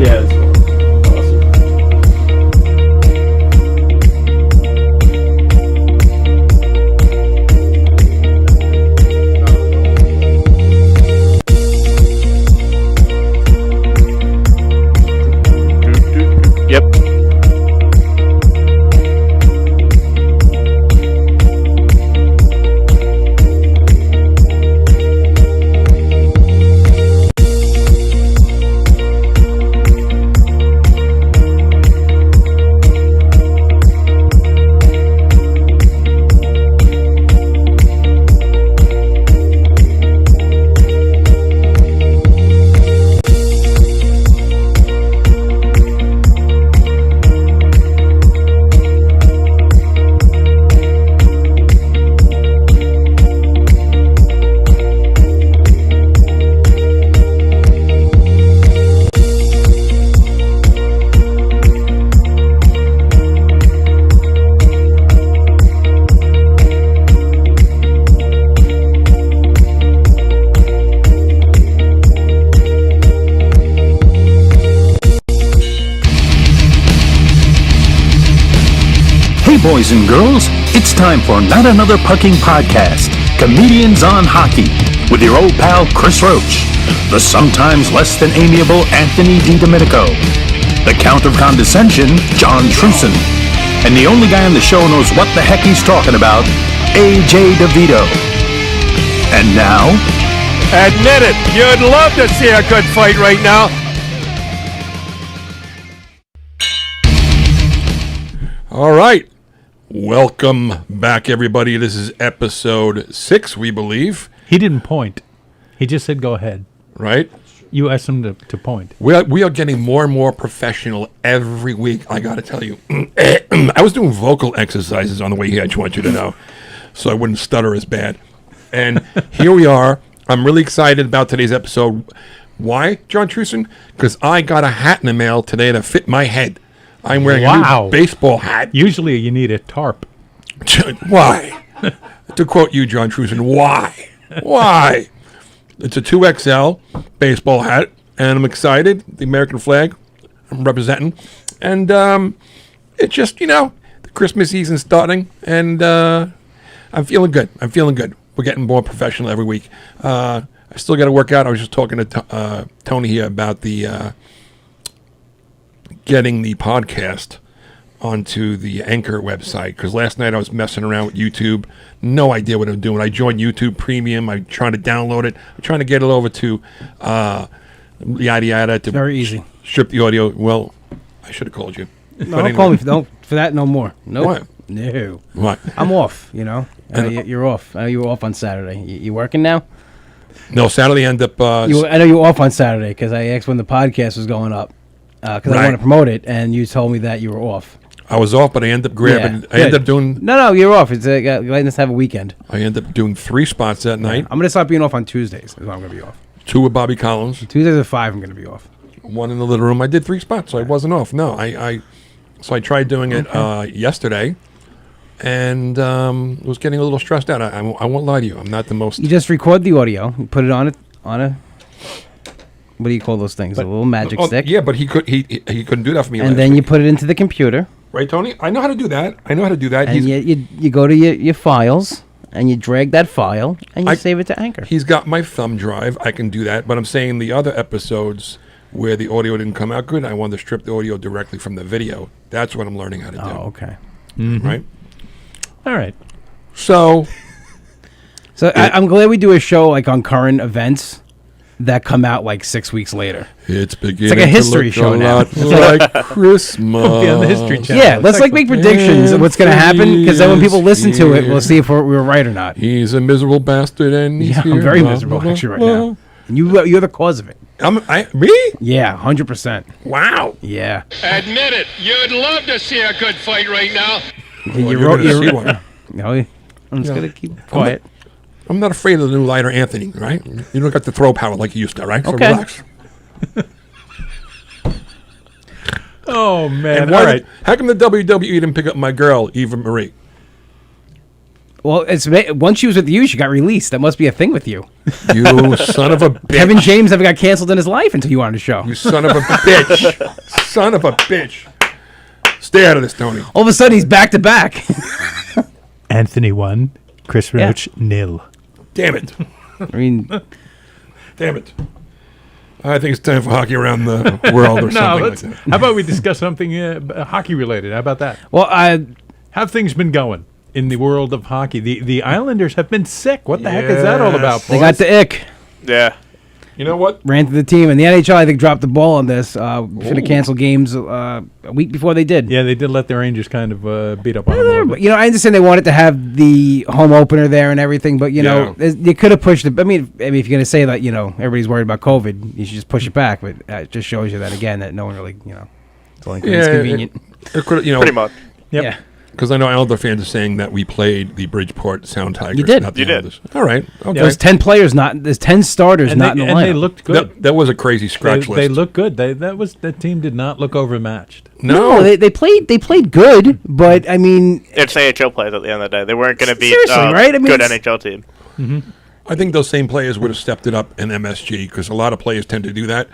Yeah, that's cool. Yep. Boys and girls, it's time for Not Another Pucking Podcast, Comedians on Hockey, with your old pal Chris Roach, the sometimes less than amiable Anthony DiDomenico, the Count of Condescension, John Trueson, and the only guy on the show knows what the heck he's talking about, AJ Devito. And now... Admit it, you'd love to see a good fight right now. All right. Welcome back, everybody. This is episode 6, we believe. He didn't point. He just said, go ahead. Right? You asked him to point. We are getting more and more professional every week, I got to tell you. I was doing vocal exercises on the way here, I just want you to know, so I wouldn't stutter as bad. And here we are. I'm really excited about today's episode. Why, John Trueson? Because I got a hat in the mail today to fit my head. I'm wearing a new baseball hat. Usually you need a tarp. Why? To quote you, John Trueson, why? Why? It's a 2XL baseball hat, and I'm excited. The American flag I'm representing. And it's just, the Christmas season's starting, and I'm feeling good. We're getting more professional every week. I still got to work out. I was just talking to Tony here about the... getting the podcast onto the Anchor website, because last night I was messing around with YouTube. No idea what I'm doing. I joined YouTube Premium. I'm trying to download it. I'm trying to get it over to yada yada. To very easy. Strip the audio. Well, I should have called you. No, don't call me for that no more. Nope. What? No. What? I'm off, you're off. I know you were off on Saturday. You working now? No, Saturday end up... I know you were off on Saturday because I asked when the podcast was going up. Because I want to promote it, and you told me that you were off. I was off, but I ended up grabbing... I ended up doing... No, you're off. It's letting us have a weekend. I ended up doing 3 spots that night. I'm going to start being off on Tuesdays. Is when I'm going to be off. 2 with Bobby Collins. Tuesdays at 5, I'm going to be off. 1 in the living room. I did 3 spots, so I wasn't off. No, So I tried doing it yesterday, and was getting a little stressed out. I won't lie to you. I'm not the most... You just record the audio, you put it on a... What do you call those things? A little magic stick. Yeah, but he couldn't do that for me. And then you put it into the computer. Right, Tony? I know how to do that. And you go to your files, and you drag that file, and you save it to Anchor. He's got my thumb drive. I can do that. But I'm saying the other episodes where the audio didn't come out good, I wanted to strip the audio directly from the video. That's what I'm learning how to do. Oh, okay. Mm-hmm. Right? All right. So I'm glad we do a show like on current events that come out like 6 weeks later. It's beginning. It's like a history show now. It's like Christmas. We'll be on the History Channel. Yeah, let's like make predictions of what's going to happen, because then when people listen to it, we'll see if we were right or not. He's a miserable bastard, and he's here. I'm very miserable actually right now. And you're the cause of it. Me? Yeah, 100%. Wow. Yeah. Admit it. You'd love to see a good fight right now. You're see one. No, I'm just going to keep quiet. I'm not afraid of the new lighter Anthony, right? You don't got the throw power like you used to, right? So okay. Relax. Oh, man. All right. How come the WWE didn't pick up my girl, Eva Marie? Well, once she was with you, she got released. That must be a thing with you. You son of a bitch. Kevin James never got canceled in his life until you were on the show. You son of a bitch. Son of a bitch. Stay out of this, Tony. All of a sudden, he's back to back. Anthony 1, Chris Roach 0. Damn it. I mean, Damn it. I think it's time for hockey around the world or something like that. How about we discuss something hockey related? How about that? well, How have things been going in the world of hockey? The Islanders have been sick. What the heck is that all about, boys? they got the ick. Yeah. You know what? Ran to the team, and the NHL, I think, dropped the ball on this. Should have canceled games a week before they did. Yeah, they did let the Rangers kind of beat up on them a little bit. You know, I understand they wanted to have the home opener there and everything, but you know, you could have pushed it. I mean, if you're gonna say that, you know, everybody's worried about COVID, you should just push it back. But it just shows you that again that no one really, you know, it's only convenient. It could, you know, Pretty much. Yep. Yeah. because I know Islander fans are saying that we played the Bridgeport Sound Tigers. You did. Not the You did. Islanders. All right. Okay. There's 10 players there's 10 starters And not in the and lineup. they looked good. That was a crazy scratch They list. looked good. That team did not look overmatched. No, they played good, but I mean, It's AHL players at the end of the day. They weren't going to beat Seriously, right? I mean, good it's- NHL team. I think those same players would have stepped it up in MSG because a lot of players tend to do that.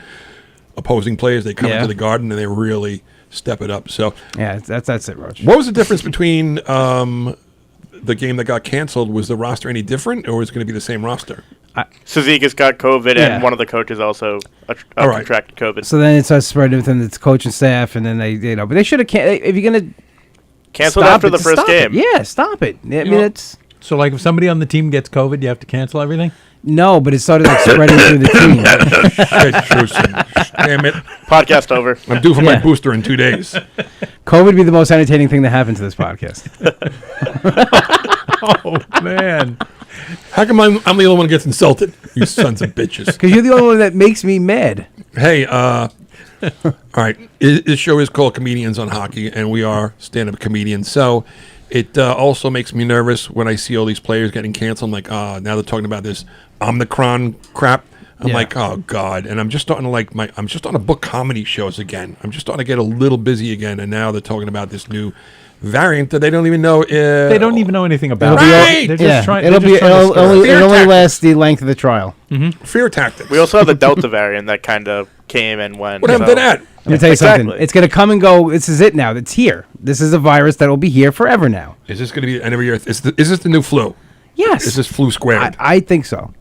Opposing players, they come Yeah. into the Garden and they really step it up. So, yeah, that's it, Roach. what was the difference between the game that got canceled? Was the roster any different, or was it going to be the same roster? Suzuki's got COVID, Yeah. and one of the coaches also All right. contracted COVID. So then it starts spreading within the coaching staff, and then they, you know, but they should have. If you're gonna Canceled stop after it, the first stop game. it. Yeah, stop it. I mean, know- it's So, like, if somebody on the team gets COVID, you have to cancel everything? no, but it started like spreading through the team. Shit, Trueson. Damn it. Podcast over. I'm due for my Yeah. booster in 2 days. COVID would be the most entertaining thing that happened to this podcast. Oh, man. How come I'm the only one who gets insulted? You sons of bitches. Because you're the only one that makes me mad. Hey, all right. This show is called Comedians on Hockey, and we are stand-up comedians. So it also makes me nervous when I see all these players getting canceled. I'm like, now they're talking about this Omicron crap. I'm Yeah. like, oh God. And I'm just starting to I'm just starting to book comedy shows again. I'm just starting to get a little busy again. And now they're talking about this new variant that they don't even know. They don't even know anything about It'll be all- it. They're just Yeah, trying, it'll they're just trying to it'll stir it. only, Fear it'll only tactics. last the length of the trial. fear tactics. We also have the Delta variant that kind of came and went. What happened to that? Let me tell you something. Exactly. It's going to come and go. This is it now. It's here. This is a virus that will be here forever now. Is this going to be end of year? Is this the new flu? Yes. Is this flu squared? I think so.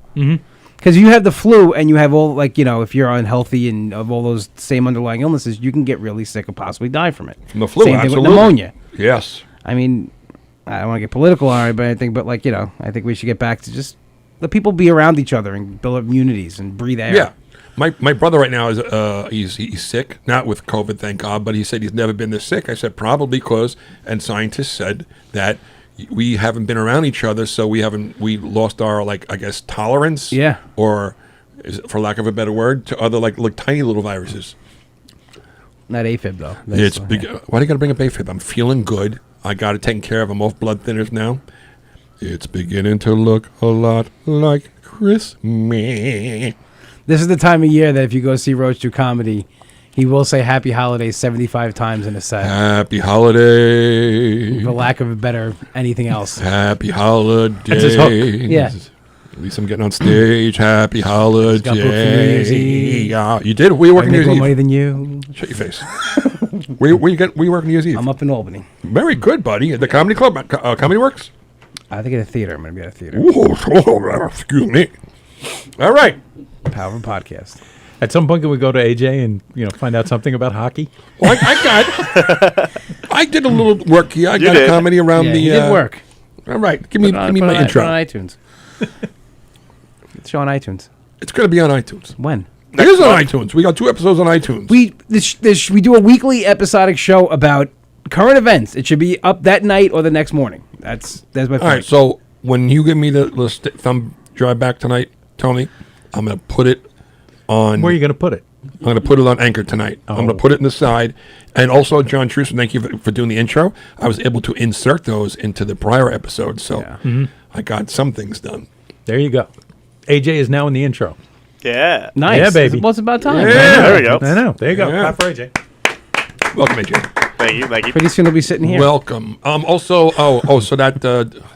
Because you have the flu and you have all, like, you know, if you're unhealthy and of all those same underlying illnesses, you can get really sick and possibly die from it. From the flu, Same absolutely. thing with pneumonia. Yes. I mean, I don't want to get political on it, but I think, like, you know, I think we should get back to just let people be around each other and build up immunities and breathe air. Yeah. My brother right now is he's sick, not with COVID, thank God, but he said he's never been this sick. I said probably because, and scientists said that we haven't been around each other, so we lost our, like, I guess, tolerance. Yeah. Or, for lack of a better word, to other like tiny little viruses. Not AFib, though. It's big. Why do you got to bring a Bayfib? I'm feeling good. I got it taken care of. I'm off blood thinners now. It's beginning to look a lot like Christmas. This is the time of year that if you go see Roach do comedy, he will say Happy Holidays 75 times in a set. Happy holiday. For lack of a better anything else. Happy holidays. That's his hook. Yeah. At least I'm getting on stage. Happy holidays. got booked for New Year's Eve. Yeah, you did? Were you I working New make more Year's money Eve? than you. Shut your face. were you working New Year's Eve? I'm up in Albany. Very good, buddy. At the Comedy Club? Comedy Works? I think at a theater. I'm going to be at a theater. Ooh, excuse me. All right. Power of podcast. At some point, can we go to AJ and find out something about hockey? Well, I did a little work here. I got did. comedy around Yeah, the. he did work. All right, give me my Put intro. it on iTunes. It's on iTunes. It's going to be on iTunes. When? It is on iTunes. We got 2 episodes on iTunes. We do a weekly episodic show about current events. It should be up that night or the next morning. That's my All point. right, so when you give me the thumb drive back tonight, Tony, I'm going to put it on. Where are you going to put it? I'm going to put it on Anchor tonight. I'm going to put it in the side. And also, John Trueson, thank you for doing the intro. I was able to insert those into the prior episodes, so I got some things done. There you go. AJ is now in the intro. Yeah. Nice. Yeah, baby. It's about time. Yeah. There we go. I know. There you go. Yeah. Clap for AJ. Welcome, AJ. Thank you. Pretty soon he'll be sitting here. Welcome. Also, so that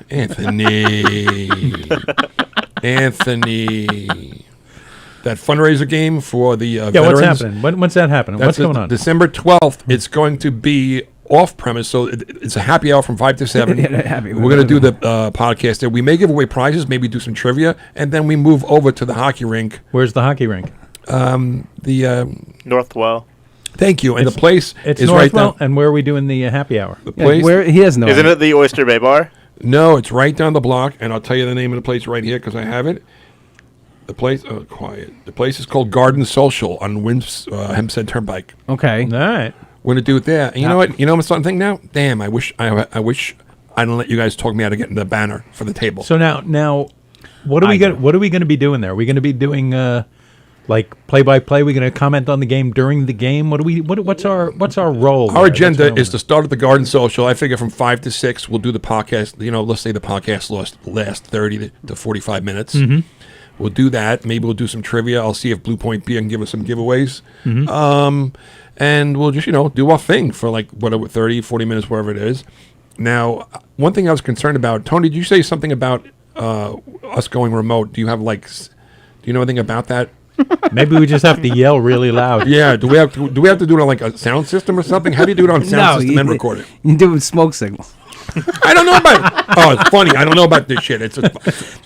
Anthony, that fundraiser game for the veterans. What's happening? When's that happening? What's going on? December 12th. It's going to be off premise, so it's a happy hour from 5 to 7. We're going to do the podcast there. We may give away prizes, maybe do some trivia, and then we move over to the hockey rink. Where's the hockey rink? Northwell. Thank you. And the place It's is right Northwell, down. and where are we doing the happy hour? The place? Where he has no. Isn't it the Oyster Bay Bar? No, it's right down the block, and I'll tell you the name of the place right here because I have it. The place, quiet. The place is called Garden Social on Hempstead Turnpike. Okay. All right. We're gonna do it there. And you know what? You know what I'm starting to think now? Damn, I wish I didn't let you guys talk me out of getting the banner for the table. So now, what are we going to be doing there? Are we going to be doing like play-by-play? We're going to comment on the game during the game. What's our role? Our agenda is to start at the Garden Social. I figure from 5 to 6, we'll do the podcast. You know, let's say the podcast last 30 to 45 minutes. Mm-hmm. We'll do that. Maybe we'll do some trivia. I'll see if Blue Point Beer can give us some giveaways. Mm-hmm. And we'll just, do our thing for like, 30, 40 minutes, wherever it is. Now, one thing I was concerned about, Tony, did you say something about us going remote? Do you know anything about that? Maybe we just have to yell really loud. Yeah. Do we have to do it on like a sound system or something? How do you do it on sound system and record it? You do it with smoke signals. I don't know about. Oh, it's funny. I don't know about this shit.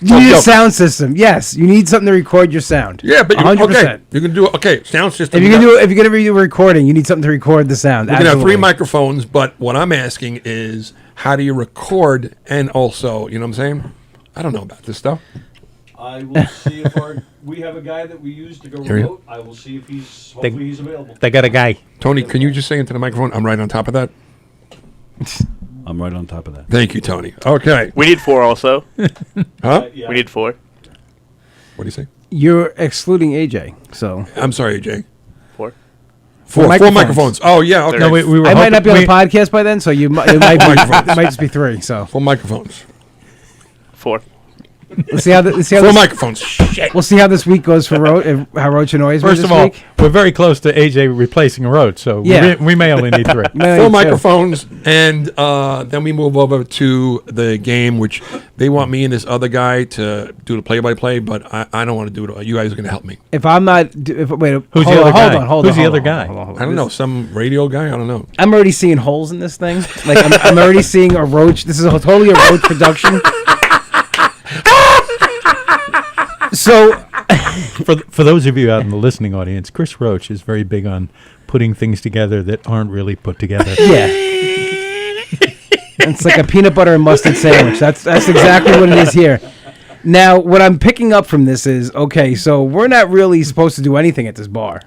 You need a sound system. Yes, you need something to record your sound. Yeah, but 100%. You can do sound system. If you're gonna be recording, you need something to record the sound. You can have 3 microphones, but what I'm asking is, how do you record and also, you know what I'm saying? I don't know about this stuff. I will see if we have a guy that we use to go remote. I will see if he's available. They got a guy. Tony, can you just say into the microphone? I'm right on top of that. I'm right on top of that. Thank you, Tony. Okay. We need 4 also. Huh? We need 4. What do you say? You're excluding AJ, so I'm sorry, AJ. 4. Four microphones. microphones. Oh, yeah. Okay. No, we were I might not be on the hoping- podcast by then, so it might just be 3. So 4 microphones. 4. let's see how 4 microphones. Shit. we'll see how this week goes for Roach. How Roach annoys me First this of all, week. we're very close to AJ replacing Roach, so Yeah. we may only need 3. 4 microphones, and then we move over to the game, which they want me and this other guy to do the play-by-play, but I don't want to do it all. You guys are going to help me. If I'm not, wait, Who's hold the other on, guy? Hold on, hold Who's on, the hold other on, guy? hold on, hold on. I don't know, some radio guy? I don't know. I'm already seeing holes in this thing. Like I'm already seeing a Roach. This is totally a Roach production. So, For those of you out in the listening audience, Chris Roach is very big on putting things together that aren't really put together. yeah, it's like a peanut butter and mustard sandwich. That's exactly what it is here. Now, what I'm picking up from this is, okay, so we're not really supposed to do anything at this bar.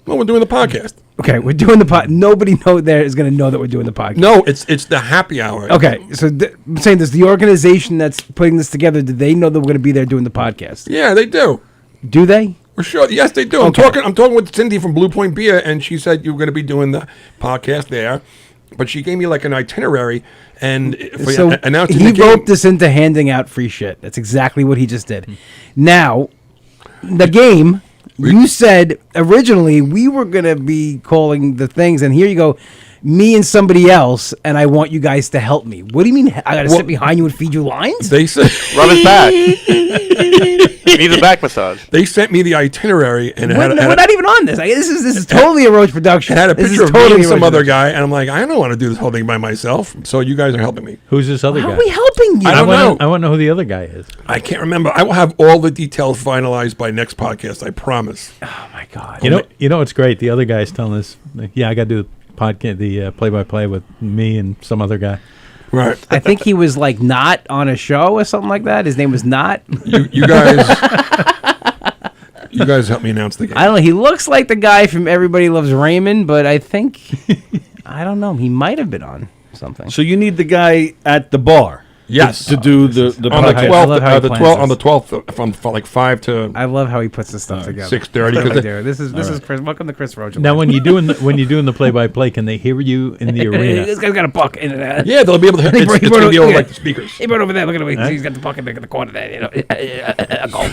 Well, we're doing the podcast. Okay, we're doing the pod. Nobody there is going to know that we're doing the podcast. No, it's the happy hour. Okay, so I'm saying this, the organization that's putting this together, do they know that we're going to be there doing the podcast? Yeah, they do. Do they? For sure. Yes, they do. Okay. I'm talking with Cindy from Blue Point Beer, and she said you were going to be doing the podcast there. But she gave me like an itinerary, and So announcing he the game. roped us into handing out free shit. That's exactly what he just did. Now, the game, you said originally we were going to be calling the things, and here you go, me and somebody else, and I want you guys to help me. What do you mean I got to sit behind you and feed you lines? They said Rub his back. He needs a back massage. they sent me the itinerary, and it we're had not even on this. This is totally a Roach production. it had a This is picture of totally me and a some Roach other production. guy, and I'm like, I don't want to do this whole thing by myself. So you guys are helping me. Who's this other How guy? are we helping you? I don't know. I want to know who the other guy is. I can't remember. I will have all the details finalized by next podcast. I promise. Oh my god! You know it's great. The other guy's telling us, like, yeah, I got to do the podcast, the play-by-play with me and some other guy. Right. I think he was like not on a show or something like that. His name was Not. You guys. You guys help me announce the game. I don't know. He looks like the guy from Everybody Loves Raymond, but I think I don't know. He might have been on something. So you need the guy at the bar. Yes. To do the on the podcast. 12th, love how he the plans 12th on this. the 12th, from like 5 to I love how he puts this stuff together. 6:30. Really Because do. This is Chris. Welcome to Chris Roach. Now, when you're doing the play-by-play, can they hear you in the arena? This guy's got a buck in it. yeah, they'll be able to. It's going to be over like the speakers. He brought over there. Look at him. He's got the buck in the corner there. You know. Go.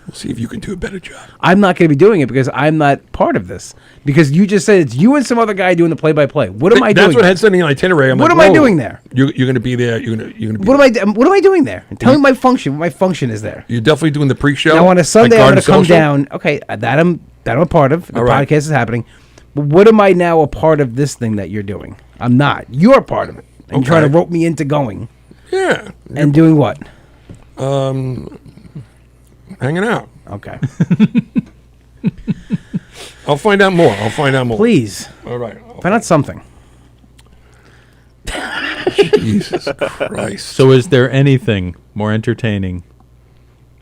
We'll see if you can do a better job. I'm not going to be doing it because I'm not part of this. Because you just said it's you and some other guy doing the play-by-play. What am I doing? That's what had said in the itinerary. What am I doing there? You're going to be there. You're going to be. What am I doing there? Tell me my function. What my function is there. You're definitely doing the pre-show. Now on a Sunday, like I'm going to come Social? down. Okay, that I'm a part of. The All right. podcast is happening. But what am I now a part of this thing that you're doing? I'm not. You're part of it. And you're trying to rope me into going. Yeah. And doing what? Hanging out. Okay. I'll find out more. Please. All right. Find out something. Jesus Christ. So is there anything more entertaining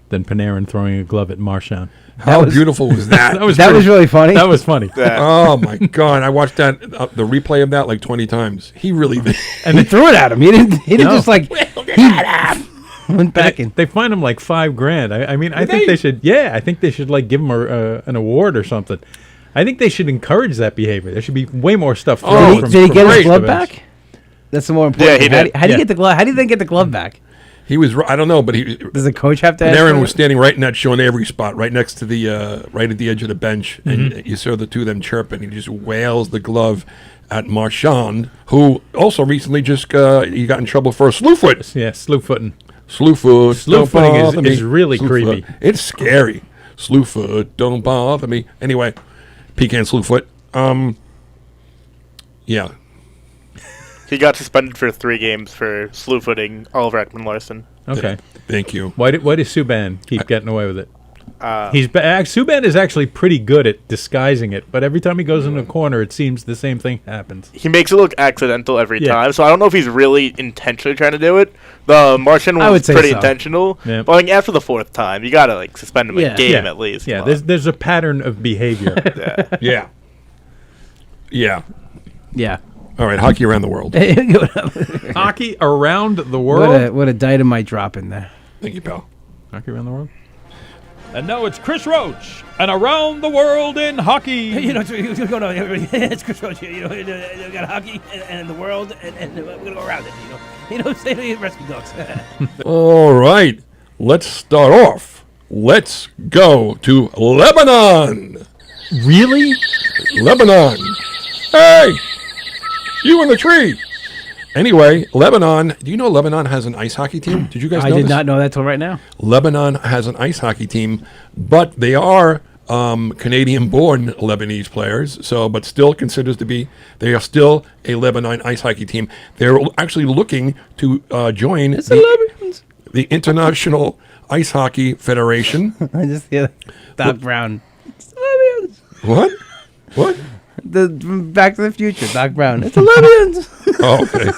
than Panarin throwing a glove at Marchand? How beautiful was that? That was really funny. That was funny. Oh my God! I watched that the replay of that like 20 times. He really did. And he threw it at him. He didn't No. just like went back in. They fined him like $5,000. I mean, I think they should. Yeah, I think they should like give him an award or something. I think they should encourage that behavior. There should be way more stuff. Oh, from- Did he from get his race glove events. back? That's the more important. Yeah, he thing. did. How do you Yeah. get the glove? How do you then get the glove back? He was. I don't know, but he. Does the coach have to? ask Panarin for was it? standing right in that Sean Avery spot, right next to the, right at the edge of the bench, and you saw the two of them chirping. He just wails the glove at Marchand, who also recently just he got in trouble for a slew foot. Yeah, slew footing. Slew foot. Slew don't footing is- bother me. is really Slew creepy. foot. It's scary. Slew foot. Don't bother me. Anyway, pecan slew foot. Yeah. He got suspended for 3 games for slew footing Oliver Ekman-Larsson. Okay. Thank you. Why does Subban keep getting away with it? Subban is actually pretty good at disguising it, but every time he goes in a corner, it seems the same thing happens. He makes it look accidental every Yeah. time, so I don't know if he's really intentionally trying to do it. The Martian I one would was say pretty so. intentional, Yeah. but like after the 4th time, you gotta like suspend him Yeah. a game Yeah. at least. Yeah, Come on. there's a pattern of behavior. Yeah. Yeah. Yeah. All right. Hockey around the world. Hockey around the world. What a dynamite drop in there. Thank you, pal. Hockey around the world. And now it's Chris Roach and around the world in hockey. What's going on, everybody? It's Chris Roach here. We got hockey and the world, and we're going to go around it, stay the rescue dogs. All right. Let's start off. Let's go to Lebanon. Really? Lebanon. Hey, you in the tree. Anyway, Lebanon. Do you know Lebanon has an ice hockey team? Did you guys know I did this? not know that till right now. Lebanon has an ice hockey team, but they are Canadian-born Lebanese players. So, but still they are still a Lebanon ice hockey team. They're actually looking to join the International Ice Hockey Federation. I just hear Doc Brown. What? What? The Back to the Future, Doc Brown. It's the Libyans. Oh, okay.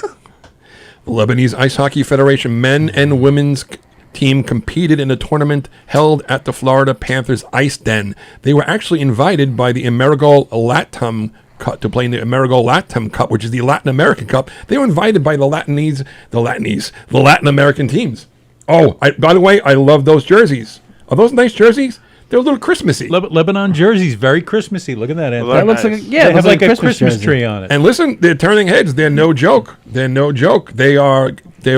The Lebanese Ice Hockey Federation men and women's team competed in a tournament held at the Florida Panthers Ice Den. They were actually invited by the Amerigol Latam Cup to play in the Amerigol Latam Cup, which is the Latin American Cup. They were invited by the Latin American teams. Oh, by the way, I love those jerseys. Are those nice jerseys? They're a little Christmassy. Lebanon jerseys, very Christmassy. Look at that. Anthony. Well, That looks like Nice. yeah, They it have looks like a Christmas Christmas jersey. tree on it. And listen, they're turning heads. They're no joke. They're no joke. They're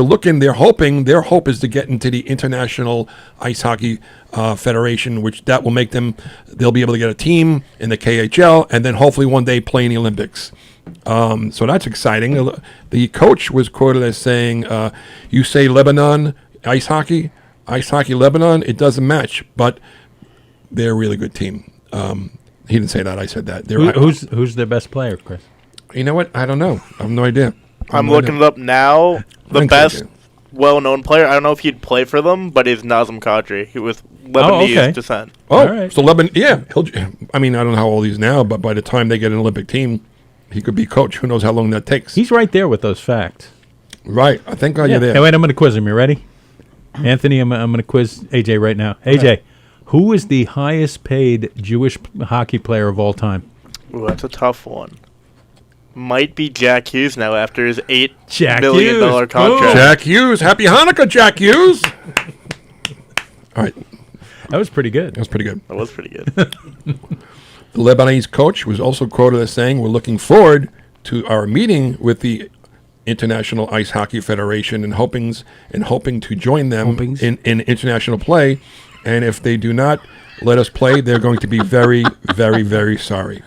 hoping. Their hope is to get into the International Ice Hockey Federation, which that will make them. They'll be able to get a team in the KHL, and then hopefully one day play in the Olympics. So that's exciting. The coach was quoted as saying, "You say Lebanon ice hockey Lebanon, it doesn't match, but they're a really good team." He didn't say that. I said that. Who's their best player, Chris? You know what? I don't know. I have no idea. I'm looking it up now. The Thanks, best AJ. well-known player, I don't know if he'd play for them, but is Nazem Kadri. He was Lebanese okay. descent. Oh, All right. so Lebanon, yeah. I mean, I don't know how old he is now, but by the time they get an Olympic team, he could be coach. Who knows how long that takes? He's right there with those facts. Right. I think you're there. Hey, wait, I'm going to quiz him. You ready? Anthony, I'm going to quiz AJ right now. AJ, who is the highest paid Jewish hockey player of all time? Ooh, that's a tough one. Might be Jack Hughes now after his $8 Jack million Hughes. contract. Jack Hughes. Happy Hanukkah, Jack Hughes. All right. That was pretty good. That was pretty good. That was pretty good. The Lebanese coach was also quoted as saying, "We're looking forward to our meeting with the International Ice Hockey Federation and hoping to join them in international play. And if they do not let us play, they're going to be very, very, very sorry.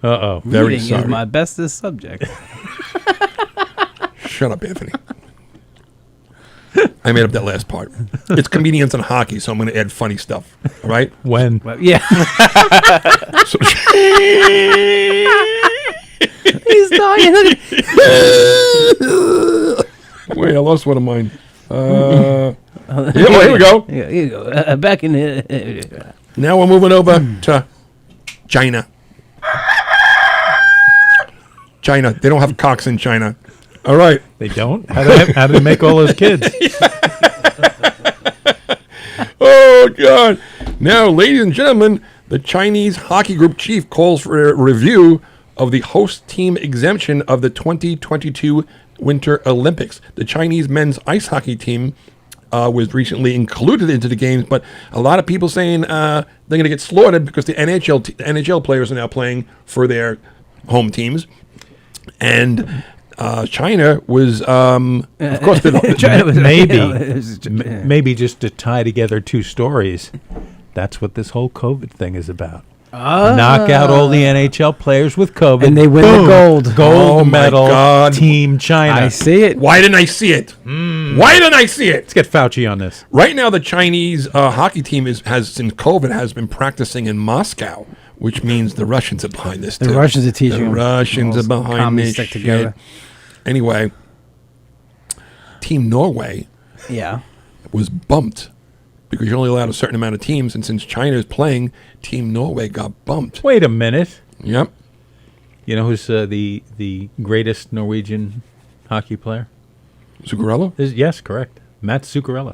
Uh-oh. Very Reading sorry. is my bestest subject. Shut up, Anthony. I made up that last part. It's comedians and hockey, so I'm going to add funny stuff. All right? When? Well, yeah. So, He's dying. wait, I lost one of mine. Here we go. Here you go. Back in the... Now we're moving over to China. China. They don't have cocks in China. All right. They don't? How do they make all those kids? Oh, God. Now, ladies and gentlemen, the Chinese hockey group chief calls for a review of the host team exemption of the 2022 Winter Olympics. The Chinese men's ice hockey team was recently included into the games, but a lot of people saying they're going to get slaughtered because the NHL players are now playing for their home teams. And China was, of course, China was, maybe just to tie together two stories. That's what this whole COVID thing is about. Knock out all the NHL players with COVID, and they win Boom. the gold. Gold Oh, my medal, God. Team China. I see it. Why didn't I see it? Why didn't I see it? Let's get Fauci on this. Right now, the Chinese hockey team has since COVID has been practicing in Moscow, which means the Russians are behind this. The too. Russians are teaching The them. Russians All are behind communists this stick shit. together. Anyway, Team Norway Yeah. was bumped because you're only allowed a certain amount of teams, and since China is playing, Team Norway got bumped. Wait a minute. Yep. You know who's the greatest Norwegian hockey player? Zuccarello? Yes, correct. Matt Zuccarello.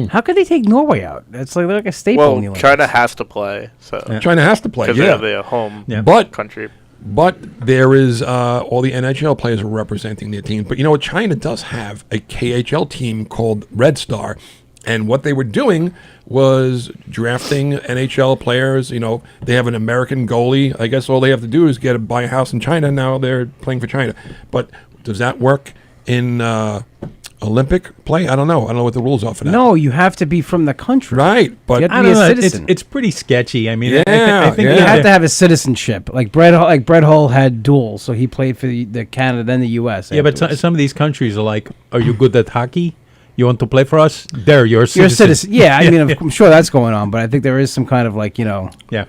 How could they take Norway out? It's like they're like a staple in the Well, Olympics. China has to play, so China has to play, because yeah. they're the home Yeah. But country. there is all the NHL players are representing their teams. But you know what? China does have a KHL team called Red Star. And what they were doing was drafting NHL players. You know, they have an American goalie. I guess all they have to do is buy a house in China. Now they're playing for China. But does that work in Olympic play? I don't know. I don't know what the rules are for that. No, you have to be from the country. Right. But You have I to be don't a know. citizen. It's pretty sketchy. I mean, Yeah, I think yeah. You have to have a citizenship. Like Brett Hull had dual, so he played for the Canada then the U.S. Yeah, but afterwards. some of these countries are like, are you good at hockey? You want to play for us? There, you're a citizen. you're a citizen. Yeah, I mean, I'm sure that's going on, but I think there is some kind of like Yeah.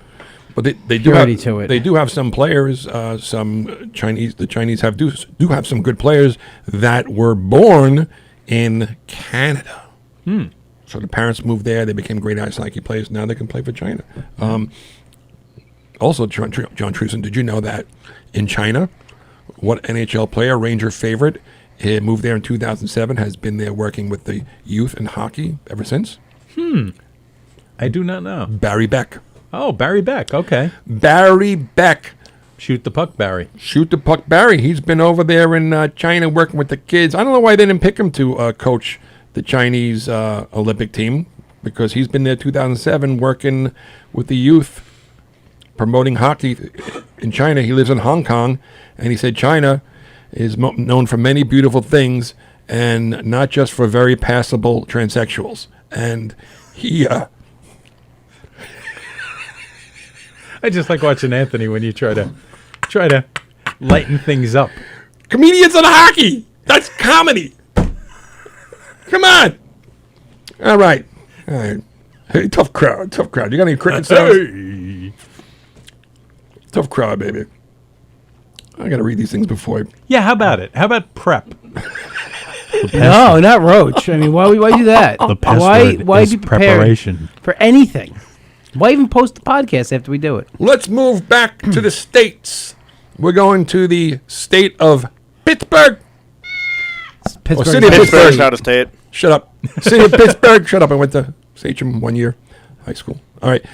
But they do purity have, to it. They do have some players. Some Chinese. The Chinese do have some good players that were born in Canada. So the parents moved there. They became great ice hockey players. Now they can play for China. Also, John Trueson, did you know that in China, what NHL player, Ranger favorite, moved there in 2007, has been there working with the youth in hockey ever since? I do not know. Barry Beck. Oh, Barry Beck. Okay. Barry Beck. Shoot the puck, Barry. Shoot the puck, Barry. He's been over there in China working with the kids. I don't know why they didn't pick him to coach the Chinese Olympic team, because he's been there 2007 working with the youth, promoting hockey in China. He lives in Hong Kong, and he said China is known for many beautiful things and not just for very passable transsexuals. And he... I just like watching Anthony when you try to lighten things up. Comedians on hockey. That's comedy. Come on. All right. Hey, tough crowd. You got any cricket sounds? Tough crowd, baby. I got to read these things before. Yeah, how about it? How about prep? No, not Roach. I mean, why do that? The why is be prepared preparation. for anything? Why even post the podcast after we do it? Let's move back to the states. We're going to the state of Pittsburgh. Pittsburgh. city of Pittsburgh's not a state. Shut up. City of Pittsburgh. Shut up. I went to Sachem 1 year, high school. All right.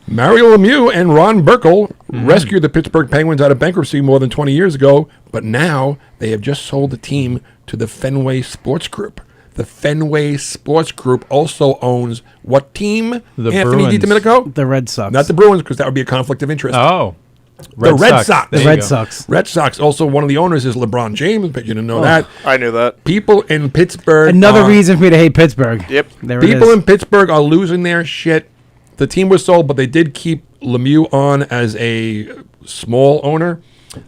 Mario Lemieux and Ron Burkle rescued the Pittsburgh Penguins out of bankruptcy more than 20 years ago, but now they have just sold the team to the Fenway Sports Group. The Fenway Sports Group also owns what team? The Anthony Bruins. DiDomenico? The Red Sox. Not the Bruins, because that would be a conflict of interest. Oh, The Red Sox. The Red Sox. Red Sox. Also, one of the owners is LeBron James, but you didn't know that. I knew that. People in Pittsburgh. Another reason for me to hate Pittsburgh. Yep. There it People is. in Pittsburgh are losing their shit. The team was sold, but they did keep Lemieux on as a small owner.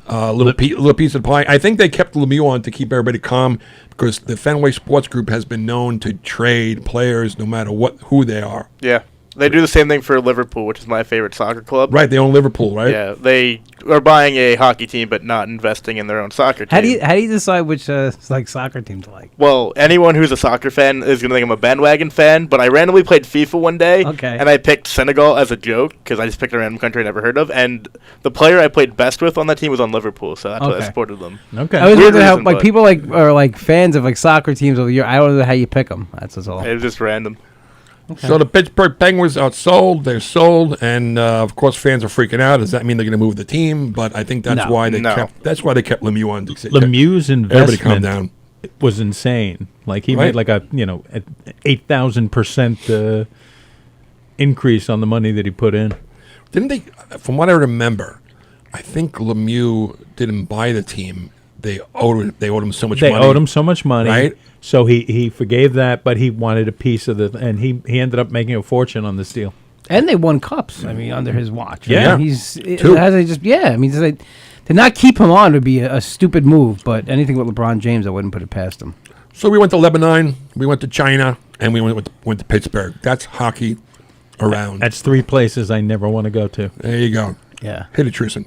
Little piece of the pie. I think they kept Lemieux on to keep everybody calm because the Fenway Sports Group has been known to trade players no matter who they are. Yeah. They do the same thing for Liverpool, which is my favorite soccer club. Right, they own Liverpool, right? Yeah, they are buying a hockey team, but not investing in their own soccer team. How do you decide which soccer team to like? Well, anyone who's a soccer fan is going to think I'm a bandwagon fan, but I randomly played FIFA one day, and I picked Senegal as a joke, because I just picked a random country I never heard of, and the player I played best with on that team was on Liverpool, so that's why I supported them. Okay. I was wondering how people are fans of fans of the year. I don't know how you pick them. That's all. It was just random. Okay. So the Pittsburgh Penguins are sold. They're sold, and of course fans are freaking out. Does that mean they're going to move the team? But I think that's why they kept. That's why they kept Lemieux on. Lemieux's everybody calm down. Was insane. Like he made like a 8,000% increase on the money that he put in. Didn't they? From what I remember, I think Lemieux didn't buy the team. They owed him so much money. They owed him so much money, right? So he forgave that, but he wanted a piece of and he ended up making a fortune on this deal. And they won cups. I mean, under his watch. Yeah, to not keep him on would be a stupid move. But anything with LeBron James, I wouldn't put it past him. So we went to Lebanon, we went to China, and we went to Pittsburgh. That's hockey around. That's three places I never want to go to. There you go. Yeah, hit it, Trueson.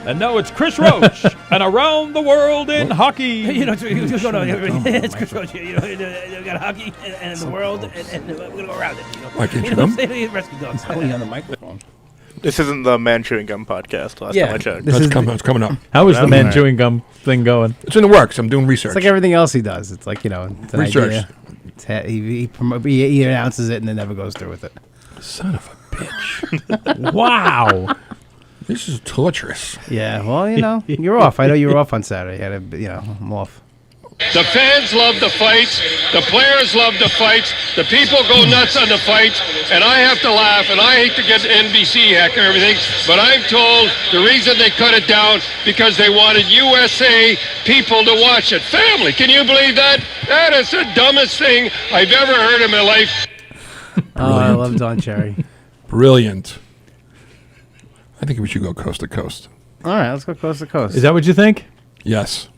And now it's Chris Roach and Around the World in Hockey. What's going on? It's Chris Roach. We got hockey and the world, and we're going to go around it. Why can't you come? Rescue dogs. Only on the microphone. This isn't the man chewing gum podcast. Last time I checked. It's coming up. How is the man chewing gum thing going? It's in the works. I'm doing research. It's like everything else he does. It's like, it's an research. Idea. He announces it and then never goes through with it. Son of a bitch. Wow. This is torturous. Yeah, well, you're off. I know you were off on Saturday. I'm off. The fans love the fights. The players love the fights. The people go nuts on the fights. And I have to laugh, and I hate to get NBC heck and everything, but I'm told the reason they cut it down because they wanted USA people to watch it. Family, can you believe that? That is the dumbest thing I've ever heard in my life. Oh, I love Don Cherry. Brilliant. I think we should go coast to coast. All right, let's go coast to coast. Is that what you think? Yes.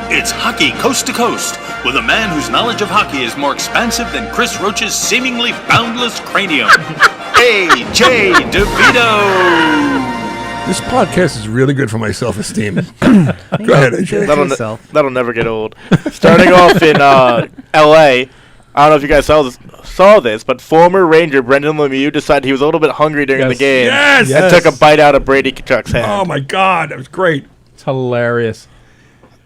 It's Hockey Coast to Coast with a man whose knowledge of hockey is more expansive than Chris Roach's seemingly boundless cranium. AJ DeVito. This podcast is really good for my self-esteem. Go ahead, AJ. That'll never get old. Starting off in L.A., I don't know if you guys saw this, but former Ranger Brendan Lemieux decided he was a little bit hungry during the game. Yes! And took a bite out of Brady Tkachuk's hand. Oh, my God. That was great. It's hilarious.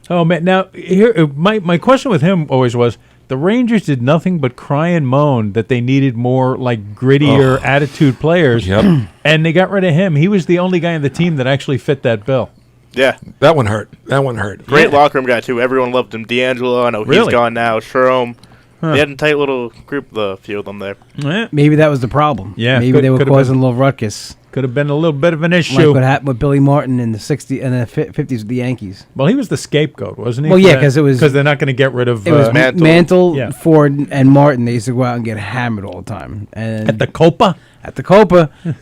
Oh, man. Now, here, my question with him always was, the Rangers did nothing but cry and moan that they needed more, grittier attitude players. Yep. And they got rid of him. He was the only guy on the team that actually fit that bill. Yeah. That one hurt. Great locker room guy, too. Everyone loved him. D'Angelo, I know he's gone now. Sherome. They had a tight little group, the few of them there. Maybe that was the problem. Yeah, maybe they were causing a little ruckus. Could have been a little bit of an issue. Like what happened with Billy Martin in the 60s and the 50s with the Yankees. Well, he was the scapegoat, wasn't he? Well, yeah, because they're not going to get rid of Mantle, Ford, and Martin. They used to go out and get hammered all the time. And at the Copa,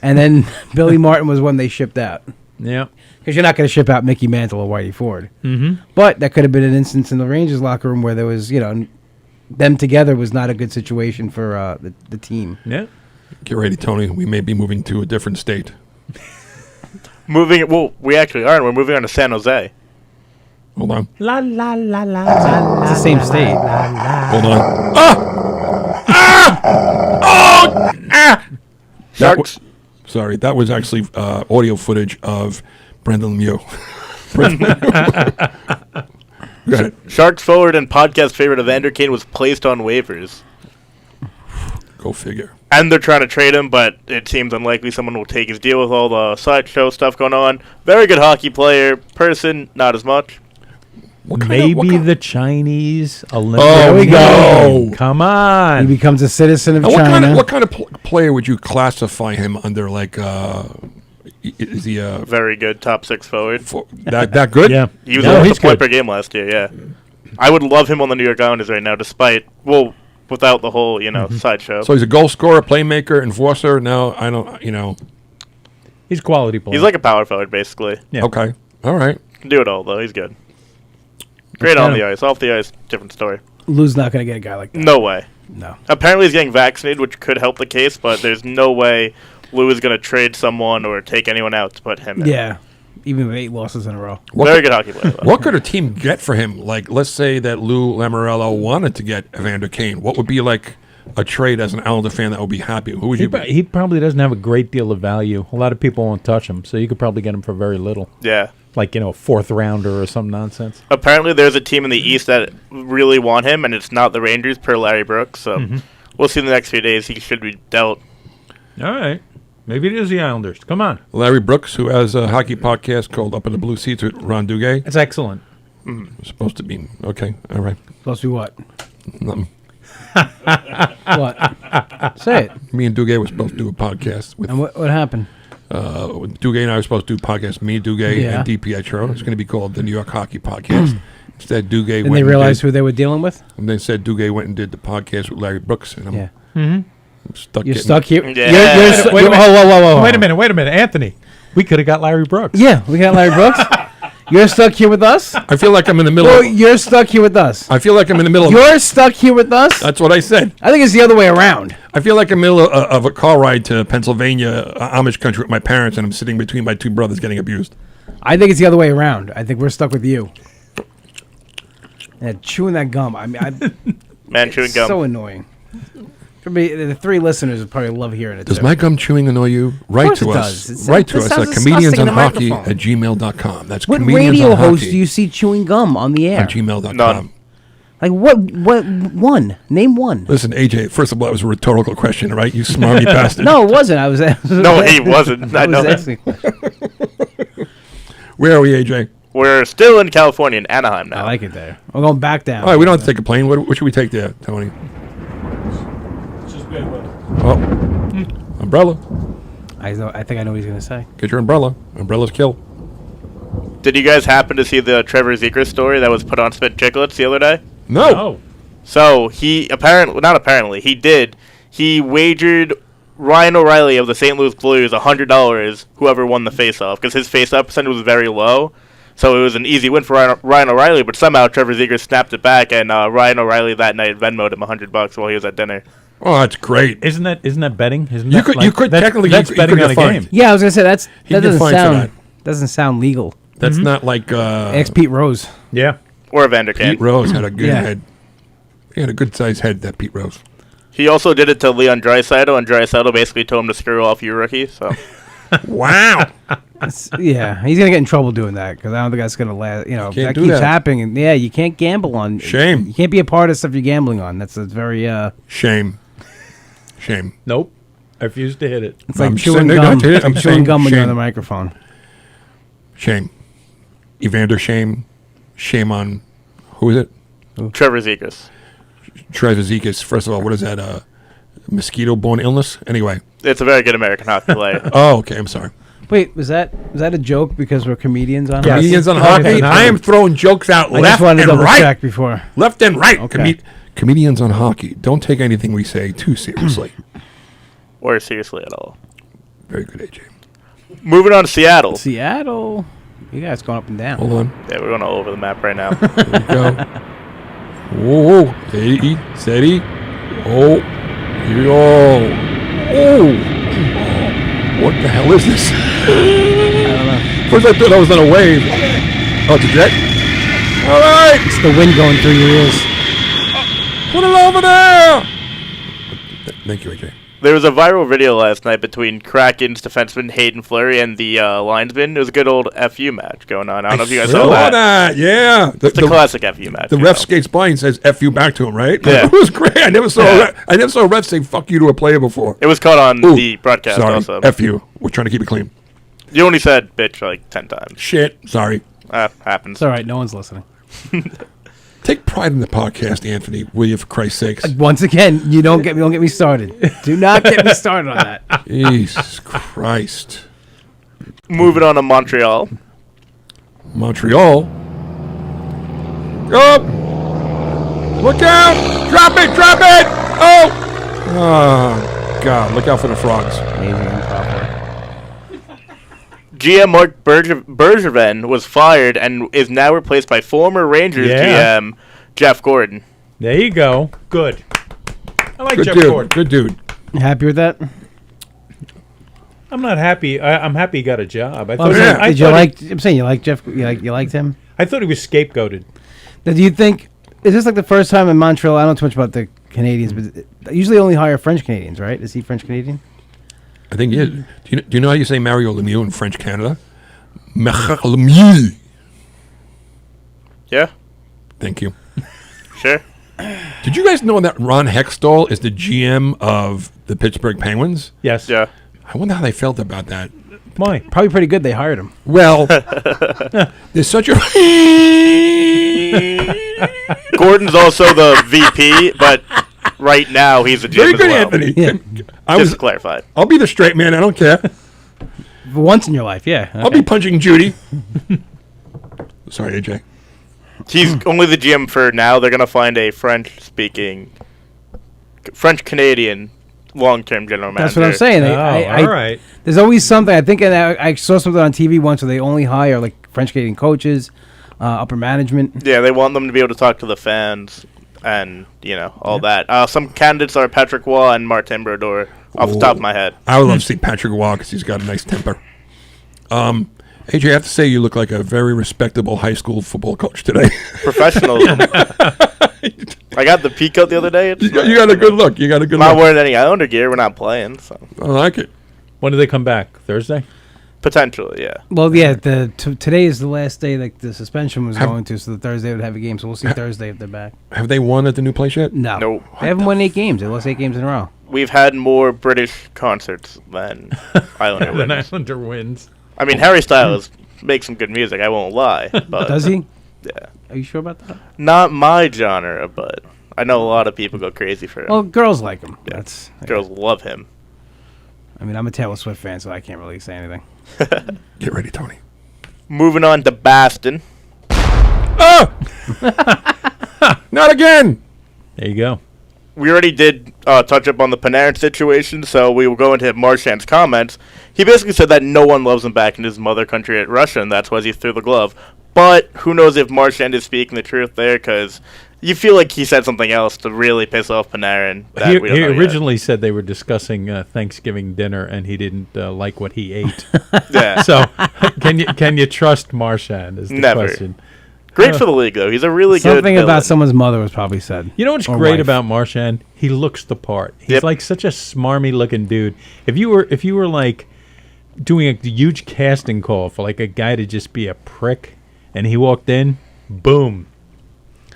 and then Billy Martin was when they shipped out. Yeah, because you're not going to ship out Mickey Mantle or Whitey Ford. Mm-hmm. But that could have been an instance in the Rangers locker room where there was, them together was not a good situation for the team. Yeah. Get ready, Tony. We may be moving to a different state. We actually are. We're moving on to San Jose. Hold on. La la la la. It's the same state. Hold on. Sharks. Sorry, that was actually audio footage of Brendan Lemieux. Go ahead. Sharks forward and podcast favorite Evander Kane was placed on waivers. Go figure. And they're trying to trade him, but it seems unlikely someone will take his deal with all the sideshow stuff going on. Very good hockey player. Person, not as much. Maybe the Chinese Olympic. Oh, we go. No. Come on. He becomes a citizen of And China. what kind of player would you classify him under? Like, is he Very good top 6 forward. that good? Yeah. He was No, a he's point good. per game last year. Yeah, I would love him on the New York Islanders right now, without the whole sideshow. So he's a goal scorer, playmaker, enforcer. No, I don't. He's quality player. He's like a power forward, basically. Yeah. Okay, all right. Can do it all though. He's good. Great on the ice. Off the ice, different story. Lou's not going to get a guy like that. No way. No. Apparently he's getting vaccinated, which could help the case, but there's no way Lou is going to trade someone or take anyone out to put him in. Yeah. Even with 8 losses in a row. Very good hockey player, though. What could a team get for him? Like, let's say that Lou Lamoriello wanted to get Evander Kane. What would be like a trade as an Islander fan that would be happy? Who would you be? He probably doesn't have a great deal of value. A lot of people won't touch him, so you could probably get him for very little. Yeah. Like, a 4th rounder or some nonsense. Apparently there's a team in the East that really want him, and it's not the Rangers, per Larry Brooks. So we'll see in the next few days. He should be dealt. All right. Maybe it is the Islanders. Come on. Larry Brooks, who has a hockey podcast called Up in the Blue Seats with Ron Duguay. It's excellent. Supposed to be. Okay, all right. Supposed to be what? Nothing. What? Say it. Me and Duguay were supposed to do a podcast. With And what happened? Duguay and I were supposed to do a podcast. Me, Duguay, Yeah. and DiPietro. It's going to be called the New York Hockey Podcast. Instead, Duguay And went they realized did, who they were dealing with? and they said Duguay went and did the podcast with Larry Brooks. And I'm Yeah. stuck You're getting- stuck here. Yeah. You're stu- Wait a minute. whoa. Wait a minute, Anthony. We could have got Larry Brooks. Yeah, we got Larry Brooks. You're stuck here with us? I feel like I'm in the middle. Well, you're stuck here with us. I feel like I'm in the middle. You're stuck here with us? That's what I said. I think it's the other way around. I feel like I'm in the middle of a car ride to Pennsylvania, Amish country with my parents, and I'm sitting between my 2 brothers getting abused. I think it's the other way around. I think we're stuck with you. And chewing that gum. I mean, Man, chewing gum. so annoying. For me, the 3 listeners would probably love hearing it. Does too. my gum chewing annoy you? Write course to it us. does. Write to It us sounds at disgusting in the comediansonhockey microphone. at gmail.com. That's What comedians radio on host hockey do you see chewing gum on the air? at gmail.com. None. Like what one? Name one. Listen, AJ, first of all, that was a rhetorical question, right? You smarmy bastard. No, it wasn't. I was No, he wasn't. I know that. asking. Where are we, AJ? We're still in California, in Anaheim now. I like it there. We're going back down. All right, we don't have to take a plane. What should we take there, Tony? It's just bad weather. Oh, umbrella. I think I know what he's going to say. Get your umbrella. Umbrellas kill. Did you guys happen to see the Trevor Zegras story that was put on Spit Chicklets the other day? No. Oh. So he he did. He wagered Ryan O'Reilly of the St. Louis Blues $100 whoever won the faceoff because his faceoff percentage was very low. So it was an easy win for Ryan O'Reilly, but somehow Trevor Zegras snapped it back, and Ryan O'Reilly that night Venmoed him $100 while he was at dinner. Oh, that's great. Isn't that betting? Isn't You that could- like, you could that's, technically- that's you betting could on a get fined. game. Yeah, I was going to say that get doesn't fined for sound legal. That's not like Ex Pete Rose. Yeah. Or Evander Kane. Pete Rose had a good Yeah. head. He had a good sized head, that Pete Rose. He also did it to Leon Draisaitl, and Draisaitl basically told him to screw off, you rookie. So Wow. Yeah, he's going to get in trouble doing that because I don't think that's going to last. You know, if can't that do keeps that. happening. And yeah, you can't gamble on. Shame. You can't be a part of stuff you're gambling on. That's very. Shame. Shame. Nope. I refuse to hit it. It's like I'm chewing saying- no, gum. I did it. It's I'm like chewing saying gum when you're on shame. the microphone. Shame. Evander Shame. Shame on, who is it? Trevor Zegras. Trevor Zegras. First of all, what is that? Mosquito-borne illness? Anyway. It's a very good American hockey player. Oh, okay. I'm sorry. Wait, was that a joke because we're comedians on? Yes. hockey? Comedians on Oh, hockey. yeah. I am throwing jokes out I just left wanted to and double right. check before. Left and right. Okay. Comedians on hockey. Don't take anything we say too seriously. Or seriously at all. Very good, AJ. Moving on to Seattle. Seattle, you guys going up and down. Hold on. Yeah, we're going all over the map right now. Here we go. Whoa. Steady. Oh. Here we go. Oh. What the hell is this? I don't know. First I thought I was on a wave. Oh, it's a jet? All right. It's the wind going through your ears. Put it over there. Thank you, AJ. There was a viral video last night between Kraken's defenseman Hayden Fleury and the linesman. It was a good old FU match going on. I don't know if you guys saw that. Yeah. It's a classic FU match. The you ref know. skates by and says "F you" back to him, right? Yeah. It was great. I never saw a ref say "fuck you" to a player before. It was caught on Ooh, the broadcast sorry. also. F you. We're trying to keep it clean. You only said bitch like 10 times. Shit. Sorry. Happens. It's all right. No one's listening. Take pride in the podcast, Anthony, will you, for Christ's sakes? Once again, don't get me started. Do not get me started on that. Jesus Christ. Moving on to Montreal. Montreal. Oh! Look out! Drop it! Drop it! Oh! Oh, God. Look out for the frogs. Amazing improv. GM Mark Bergevin was fired and is now replaced by former Rangers GM Jeff Gordon. There you go. Good. I like Good Jeff dude. Gordon. Good dude. You happy with that? I'm not happy. I'm happy he got a job. Did you like? I'm saying you like Jeff. You liked him. I thought he was scapegoated. Now, do you think is this like the first time in Montreal? I don't know too much about the Canadians, but they usually only hire French Canadians, right? Is he French Canadian? I think he is. Do you know how you say Mario Lemieux in French Canada? Lemieux. Yeah. Thank you. Sure. Did you guys know that Ron Hextall is the GM of the Pittsburgh Penguins? Yes. Yeah. I wonder how they felt about that. Why? Probably pretty good. They hired him. Well, there's such a... Gordon's also the VP, but right now he's a GM Very as good, well. Anthony. Yeah. Just to clarify. I'll be the straight man. I don't care. For once in your life, yeah. I'll be punching Judy. Sorry, AJ. He's only the GM for now. They're going to find a French-Canadian long-term general manager. That's what I'm saying. All right. There's always something. I think I saw something on TV once where they only hire like French Canadian coaches, upper management. Yeah, they want them to be able to talk to the fans and, all that. Some candidates are Patrick Waugh and Martin Brodeur, off the top of my head. I would love to see Patrick Waugh because he's got a nice temper. AJ, I have to say you look like a very respectable high school football coach today. Professionalism. I got the peak out the other day. You got a good look. Not wearing any Islander gear. We're not playing. So. I like it. When do they come back? Thursday? Potentially, yeah. Well, yeah. Today is the last day like the suspension was going to, so the Thursday would have a game. So we'll see Thursday if they're back. Have they won at the new place yet? No. Nope. They haven't won 8 games. They lost 8 games in a row. We've had more British concerts than Islander When wins. Islander wins. I mean, Harry Styles makes some good music. I won't lie. But Does he? Yeah. Are you sure about that? Not my genre, but I know a lot of people go crazy for him. Well, girls like him. Yeah. That's Girls love him. I mean, I'm a Taylor Swift fan, so I can't really say anything. Get ready, Tony. Moving on to Boston. Oh! Not again! There you go. We already did touch up on the Panarin situation, so we will go into Marchand's comments. He basically said that no one loves him back in his mother country at Russia, and that's why he threw the glove. But who knows if Marchand is speaking the truth there, because you feel like he said something else to really piss off Panarin. He originally said they were discussing Thanksgiving dinner, and he didn't like what he ate. Yeah. So can you trust Marchand is the Never. question. Great for the league, though. He's a really good Something villain. about someone's mother was probably said. You know what's Or great wife. about Marchand? He looks the part. He's Yep. like such a smarmy looking dude. If you were like doing a huge casting call for like a guy to just be a prick, and he walked in, boom,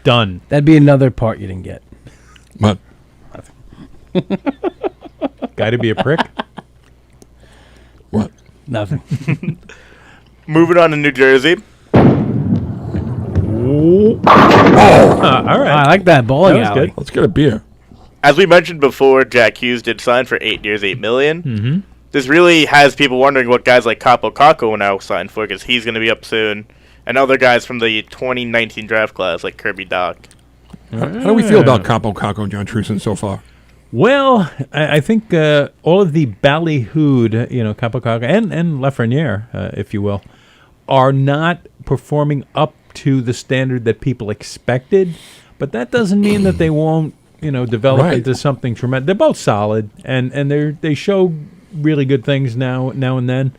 done. That'd be another part you didn't get. What? Guy to be a prick? What? Nothing. Moving on to New Jersey. All right. I like that bowling That was alley. good. Let's get a beer. As we mentioned before, Jack Hughes did sign for 8 years, $8 million. Mm-hmm. This really has people wondering what guys like Capo Caco will now sign for, because he's going to be up soon. And other guys from the 2019 draft class, like Kirby Doc. How do we feel about Capo Caco and John Trueson so far? Well, I think all of the ballyhooed, Capo Caco and Lafreniere, if you will, are not performing up to the standard that people expected. But that doesn't mean that they won't, develop into something tremendous. They're both solid, and they show really good things now and then.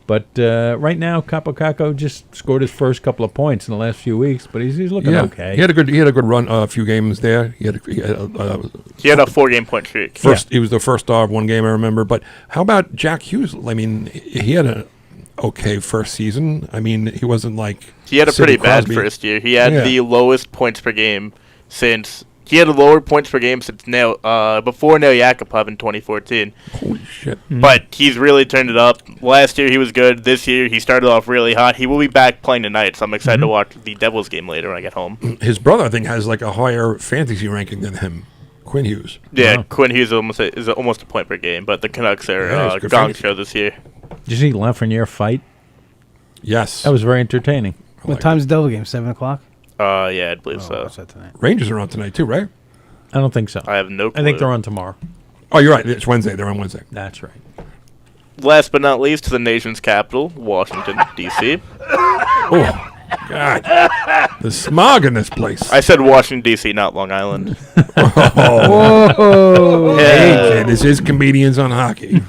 But right now, Capo Caco just scored his first couple of points in the last few weeks, but he's looking okay. He had a good run, a few games there. He had a 4-game point streak. He was the first star of one game, I remember. But how about Jack Hughes? I mean, he had an okay first season. I mean, he wasn't like he had a Sidney pretty bad Crosby. first year. He had the lowest points per game since He had lower points per game since before Nail Yakupov in 2014. Holy shit. But he's really turned it up. Last year he was good. This year he started off really hot. He will be back playing tonight, so I'm excited to watch the Devils game later when I get home. His brother, I think, has like a higher fantasy ranking than him, Quinn Hughes. Yeah, Wow. Quinn Hughes is almost a point per game, but the Canucks are good gong fantasy. show this year. Did you see Lafreniere fight? Yes. That was very entertaining. What time's the Devil game? 7:00. Yeah, I believe so. What's that tonight? Rangers are on tonight too, right? I don't think so. I have no clue. I think they're on tomorrow. Oh, you're right. It's Wednesday. They're on Wednesday. That's right. Last but not least, to the nation's capital, Washington, D.C. Oh, God. The smog in this place. I said Washington, D.C., not Long Island. Whoa! Hey, this is Comedians on Hockey.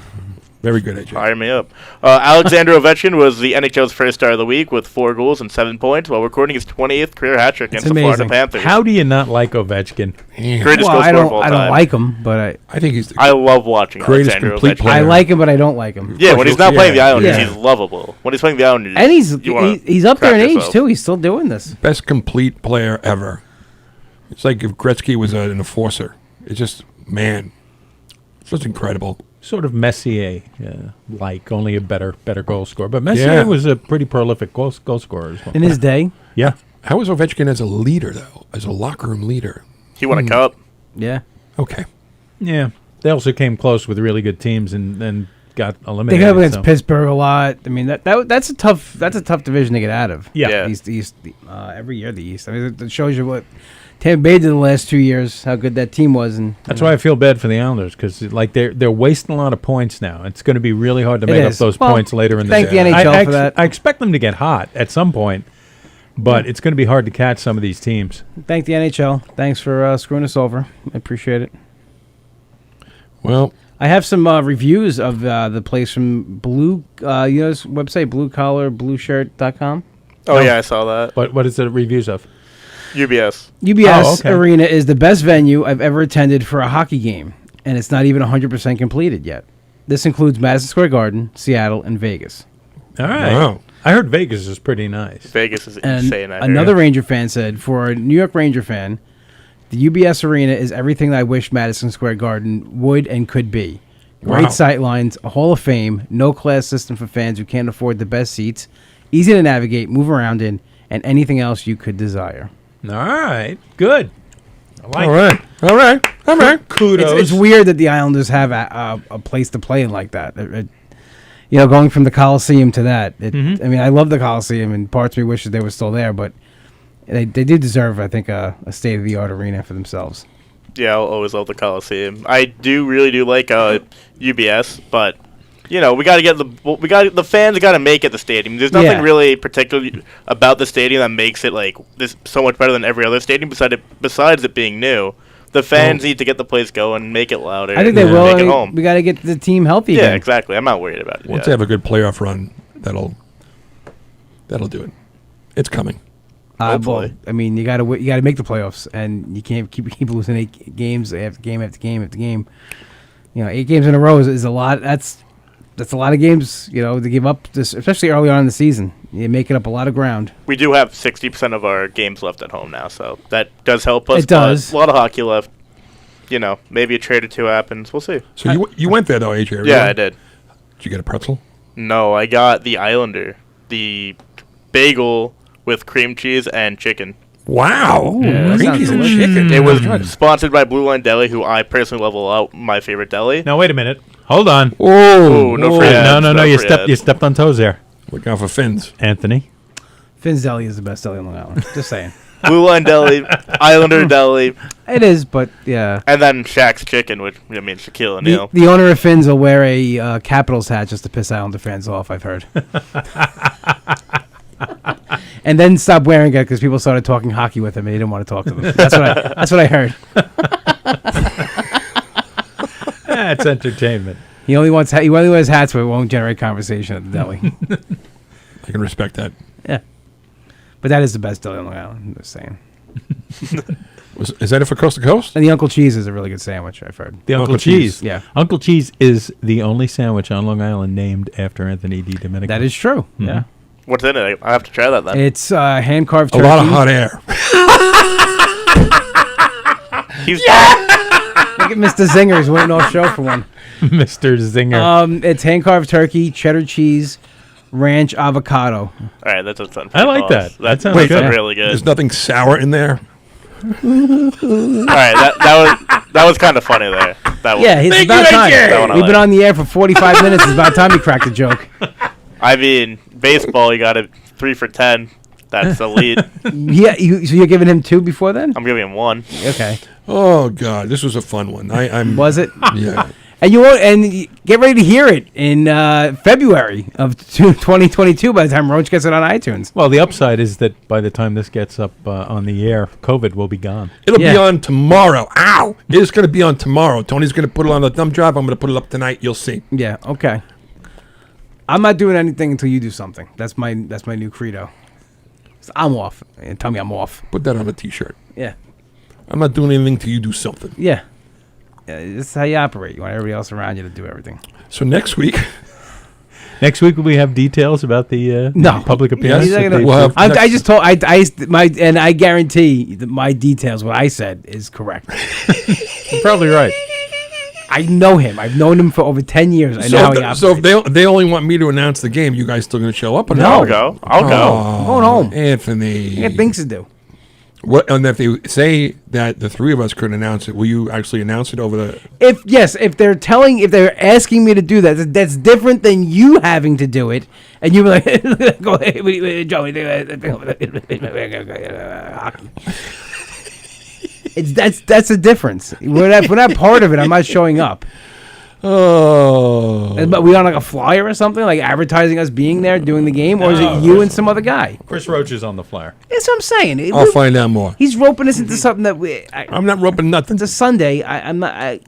Very good, AJ. Fire me up. Alexander Ovechkin was the NHL's first star of the week with 4 goals and 7 points while recording his 20th career hat trick against the Florida Panthers. How do you not like Ovechkin? Greatest Well, goal scorer of all I time. don't like him, but I think he's the I love watching greatest Alexander complete Ovechkin. player. I like him, but I don't like him. Yeah, when he's not playing the Islanders, Yeah. he's lovable. When he's playing the Islanders, And you wanna he's up there in crack age yourself. too. He's still doing this. best complete player ever. It's like if Gretzky was an enforcer. It's just, man, it's just incredible. Sort of Messier, like only a better goal scorer. But Messier Yeah. was a pretty prolific goal scorer as well. In his day, Yeah. How is Ovechkin as a leader, though? As a locker room leader? He won a cup. yeah. Okay. Yeah. They also came close with really good teams and then got They eliminated. got up against so- Pittsburgh a lot. I mean, that's a tough division to get out of. Yeah. Yeah. The East, every year the East. I mean, it shows you what Tampa Bay did the last 2 years, how good that team was, and That's why I feel bad for the Islanders because like they're wasting a lot of points now. It's going to be really hard to make up is. those Well, points later in the thank the season. NHL for that. I expect them to get hot at some point, but it's going to be hard to catch some of these teams. thank the NHL. Thanks for screwing us over. I appreciate it. Well, I have some reviews of the place from Blue, this website, bluecollarblueshirt.com. Oh, yeah, I saw that. What is the reviews of? UBS. UBS Oh, okay. Arena is the best venue I've ever attended for a hockey game, and it's not even 100% completed yet. This includes Madison Square Garden, Seattle, and Vegas. All right. Wow. I heard Vegas is pretty nice. Vegas is And insane. I heard. another Ranger fan said, for a New York Ranger fan, the UBS Arena is everything that I wish Madison Square Garden would and could be. Great Wow. sightlines, a Hall of Fame, no class system for fans who can't afford the best seats, easy to navigate, move around in, and anything else you could desire. All right. Good. I like all right. All right. All right. Kudos. It's weird that the Islanders have a place to play in like that. Going from the Coliseum to that. I mean, I love the Coliseum, and parts of me wishes they were still there, but they do deserve, I think, a state-of-the-art arena for themselves. Yeah, I'll always love the Coliseum. I really do like UBS, but we got to get the fans got to make it the stadium. There's nothing really particular about the stadium that makes it like this so much better than every other stadium. Besides it being new, the fans need to get the place going, make it louder. I think they and will. Make I it mean, home. we got to get the team healthy. Yeah, again. exactly. I'm not worried about it. Once they have a good playoff run, that'll do it. It's coming. Hopefully. I mean, you got to make the playoffs, and you can't keep losing 8 games after game after game after game. 8 games in a row is a lot. That's a lot of games, to give up, especially early on in the season. You're making up a lot of ground. We do have 60% of our games left at home now, so that does help us. It does. A lot of hockey left. Maybe a trade or two happens. We'll see. So you went there, though, AJ? Yeah, I did. Did you get a pretzel? No, I got the Islander, the bagel with cream cheese and chicken. Wow. that Cream sounds cheese and delicious. chicken. It was Good. sponsored by Blue Line Deli, who I personally love a lot. My favorite deli. Now wait a minute. Hold on. Oh, no free ads. No. You free stepped on toes there, Look out for fins. Anthony. Finn's Deli is the best deli on Long Island. Just saying. Blue Line Deli, Islander Deli, It is, but yeah. and then Shaq's Chicken, which Shaquille O'Neal. The owner of Finn's will wear a Capitals hat just to piss Islander fans off, I've heard. And then stop wearing it because people started talking hockey with him and he didn't want to talk to them. That's what I heard. That's entertainment. He only wears hats where it won't generate conversation at the deli. I can respect that. Yeah. But that is the best deli on Long Island, I'm just saying. Is that it for Coast to Coast? And the Uncle Cheese is a really good sandwich, I've heard. The Uncle Uncle Cheese. Cheese. Yeah. Uncle Cheese is the only sandwich on Long Island named after Anthony DiDomenico. That is true. Yeah. What's in it? I have to try that then. It's hand-carved A turkey. lot of hot air. He's Look at Mr. Zinger. He's waiting all show for one. Mr. Zinger. It's hand-carved turkey, cheddar cheese, ranch, avocado. All right, that does sound I like pretty that. That sounds sounds good. really good. There's nothing sour in there. All right, that was kind of funny there. That was, Yeah, it's about time. That one I We've been like. on the air for 45 minutes. It's about time you cracked a joke. I mean, baseball, you got it 3 for 10. That's elite. Yeah, so you're giving him 2 before then? I'm giving him 1. Okay. Oh God, this was a fun one. I'm. Was it? Yeah. And get ready to hear it in February of 2022 by the time Roach gets it on iTunes. Well, the upside is that by the time this gets up on the air, COVID will be gone. It'll Yeah. be on tomorrow. Ow! It's going to be on tomorrow. Tony's going to put it on the thumb drive. I'm going to put it up tonight. You'll see. Yeah, okay. I'm not doing anything until you do something. That's my new credo. So I'm off. And tell me I'm off. Put that on a T-shirt. Yeah. I'm not doing anything till you do something. Yeah. This is how you operate. You want everybody else around you to do everything. So next week, Next week, will we have details about the No. public appearance? Yes, that they- we'll have- I just told and I guarantee that my details, what I said, is correct. You're probably right. I know him. I've known him for over 10 years. I know how he operates. so if they only want me to announce the game, you guys still going to show up? Or No. I'll go. I'm going home. Anthony. I got things to do. What? And if they say that the three of us could announce it, will you actually announce it over the? If they're asking me to do that, that's different than you having to do it, and you be like, "Go, hey, Joey, hockey." That's a difference. We're not part of it. I'm not showing up. Oh. But we on like a flyer or something, like advertising us being there doing the game, or is it you and some other guy? Chris Roach is on the flyer. That's what I'm saying. I'll find out more. He's roping us into something that I'm not roping nothing. it's a Sunday. I'm not.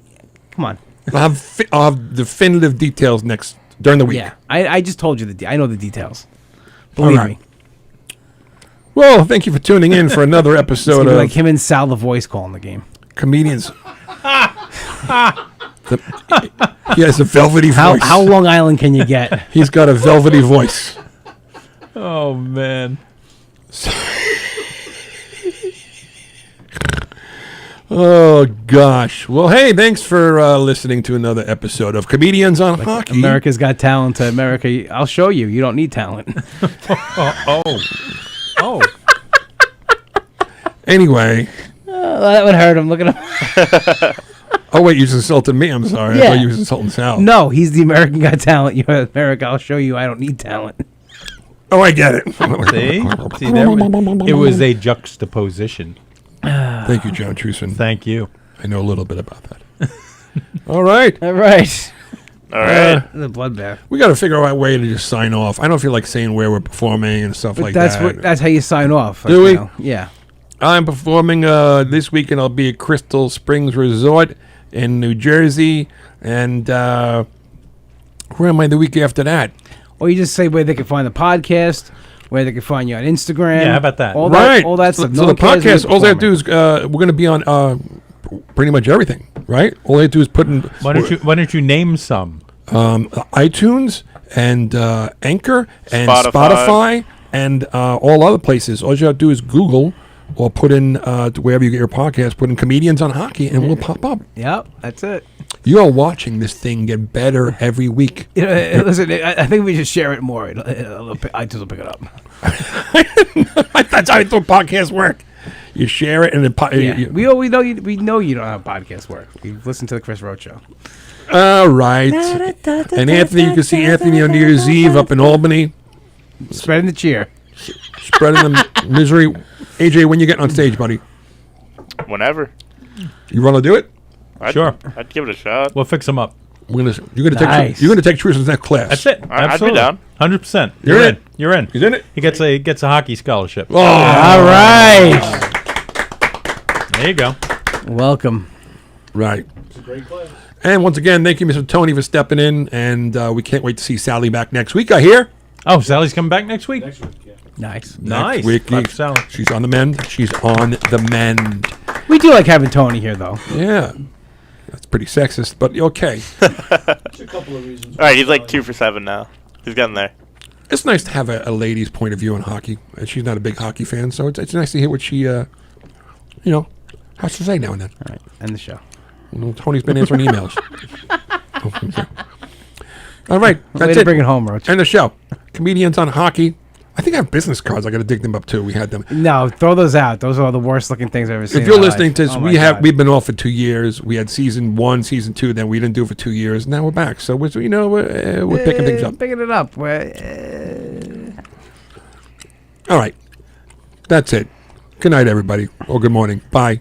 Come on. I'll have definitive details during the week. Yeah, I just told you I know the details. All Believe right. me. Well, thank you for tuning in for another It's episode gonna be of like him and Sal the Voice calling the game. Comedians. He has a velvety voice. How Long Island can you get? He's got a velvety voice. Oh, man. Oh, gosh. Well, hey, thanks for listening to another episode of Comedians on Hockey. America's Got Talent to America. I'll show you. You don't need talent. Oh. Anyway. That would hurt him. Look at him. Oh, wait, you just insulted me. I'm sorry. I Yeah. thought you was insulting Sal. No, he's the American Got Talent. You're America. I'll show you. I don't need talent. Oh, I get it. See, it was a juxtaposition. Thank you, John Trueson. Thank you. I know a little bit about that. All right. All right. All right. The bloodbath. We got to figure out a way to just sign off. I don't feel like saying where we're performing and stuff like that. That's how you sign off. Do we? Yeah. I'm performing this weekend. I'll be at Crystal Springs Resort in New Jersey. And where am I the week after that? Or you just say where they can find the podcast, where they can find you on Instagram. Yeah, how about that? All Right. that, all that stuff. So No the one cares where podcast, you're all they have to do performing. is we're going to be on pretty much everything, right? All they have to do is put in Why don't you name some? iTunes and Anchor and Spotify. Spotify and all other places. All you have to do is Google or put in wherever you get your podcast, put in Comedians on Hockey, and we'll pop up. Yep, that's it. You are watching this thing get better every week. Listen, I think we just share it more. iTunes will pick it up. That's how I thought podcasts work. You share it, and then Yeah. We know you don't have podcast work. We listen to the Chris Roach show. all right. And Anthony, you can see Anthony on New Year's Eve up in Albany, Spreading the cheer. spreading the misery. AJ, when you getting on stage, buddy? Whenever. You want to do it? Sure. I'd give it a shot. We'll fix them up. You're gonna Nice. take Trueson's next class. That's it. I'd be down. 100%. You're in. You're in. He's in it. He gets a hockey scholarship. Oh, All right. There you go. Welcome. right. It's a great class. And once again, thank you, Mr. Tony, for stepping in. And we can't wait to see Sally back next week. I hear. Oh, Sally's coming back next week. Next week, yeah. Nice. Nice. Next week, Clap for Sally. she's on the mend. She's on the mend. We do like having Tony here, though. Yeah. That's pretty sexist, but okay. There's a couple of reasons. All right, he's like 2 for 7 now. He's getting there. It's nice to have a lady's point of view on hockey. And she's not a big hockey fan, so it's nice to hear what she, Has to say now and then. All right, end the show. Well, Tony's been answering emails. All right, that's Way to it. bring it home, Roach. End the show. Comedians on Hockey. I think I have business cards. I got to dig them up too. We had them. No, throw those out. Those are the worst looking things I've ever seen. If you're in my listening life. to this, Oh my God. we've been off for 2 years. We had season 1, season 2, then we didn't do it for 2 years. Now we're back. So we're picking things up. Picking it up. All right, that's it. Good night, everybody. Or good morning. Bye.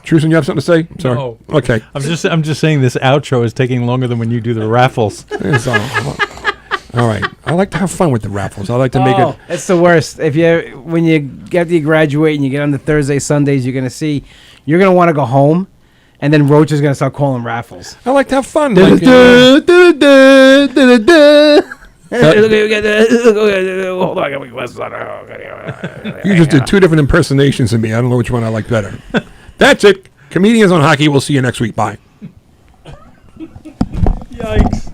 Trueson, you have something to say? I'm sorry. No. Okay. I'm just saying this outro is taking longer than when you do the raffles. All right. I like to have fun with the raffles. I like to make it. It's the worst. When you after you graduate and you get on the Thursday, Sundays, you're gonna want to go home, and then Roach is gonna start calling raffels. I like to have fun. You just did 2 different impersonations of me. I don't know which one I like better. That's it. Comedians on Hockey. We'll see you next week. Bye. Yikes.